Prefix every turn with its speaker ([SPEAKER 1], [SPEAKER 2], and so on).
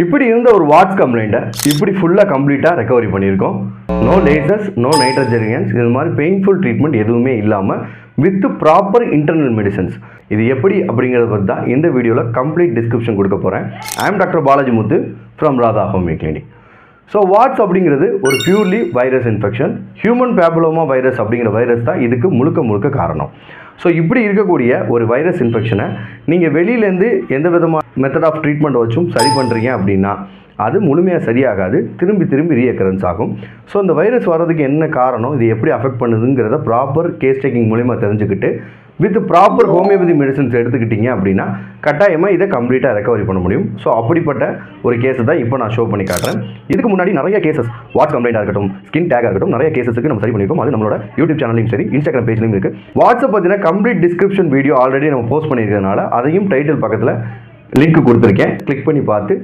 [SPEAKER 1] இப்படி இருந்த ஒரு வாட்ஸ் கம்ப்ளைண்ட்டை இப்படி ஃபுல்லாக கம்ப்ளீட்டாக ரெக்கவரி பண்ணியிருக்கோம். நோ லேசர்ஸ், நோ நைட்ரோஜெனியன்ஸ், இது மாதிரி பெயின்ஃபுல் ட்ரீட்மெண்ட் எதுவுமே இல்லாமல் வித் ப்ராப்பர் இன்டர்னல் மெடிசன்ஸ். இது எப்படி அப்படிங்கிறத பற்றி தான் இந்த வீடியோவில் கம்ப்ளீட் டிஸ்கிரிப்ஷன் கொடுக்க போகிறேன். I am doctor Balaji Muthu from Radha homeo clinic. So warts அப்படிங்கிறது ஒரு purely virus infection. Human papilloma virus அப்படிங்கிற வைரஸ் தான் இதுக்கு முழுக்க காரணம். ஸோ இப்படி இருக்கக்கூடிய ஒரு வைரஸ் இன்ஃபெக்ஷனை நீங்கள் வெளியிலேருந்து எந்த விதமான மெத்தட் ஆஃப் ட்ரீட்மெண்ட் வச்சும் சரி பண்ணுறீங்க அப்படின்னா அது முழுமையாக சரியாகாது, திரும்பி ரீஅக்கரன்ஸ் ஆகும். ஸோ இந்த வைரஸ் வர்றதுக்கு என்ன காரணம், இது எப்படி அஃபெக்ட் பண்ணுதுங்கிறத ப்ராப்பர் கேஸ் டேக்கிங் மூலிமா தெரிஞ்சுக்கிட்டு வித் ப்ராப்பர் ஹோமியோபதி மெடிசன்ஸ் எடுத்துக்கிட்டீங்க அப்படின்னா கட்டாயமாக இதை கம்ப்ளீட்டாக ரெக்கவரி பண்ண முடியும். ஸோ அப்படிப்பட்ட ஒரு கேஸை தான் இப்போ நான் ஷோ பண்ணி காட்டுறேன். இதுக்கு முன்னாடி நிறைய கேசஸ் வாட்ஸ் கம்ப்ளைண்டாக இருக்கட்டும், ஸ்கின் டேக்காக இருக்கட்டும், நிறைய கேஸஸுக்கு நம்ம சரி பண்ணியிருக்கோம். அது நம்மளோட யூடியூப் சேனலையும் சரி, இன்ஸ்டாகிராம் பேஜ்லையும் இருக்குது. வாட்ஸ்அப் பற்றின கம்ப்ளீட் டிஸ்கிரிப்ஷன் வீடியோ ஆல்ரெடி நம்ம போஸ்ட் பண்ணியிருக்கிறதுனால அதையும் டைட்டில் பக்கத்தில் லிங்க் கொடுத்துருக்கேன். கிளிக் பண்ணி பார்த்து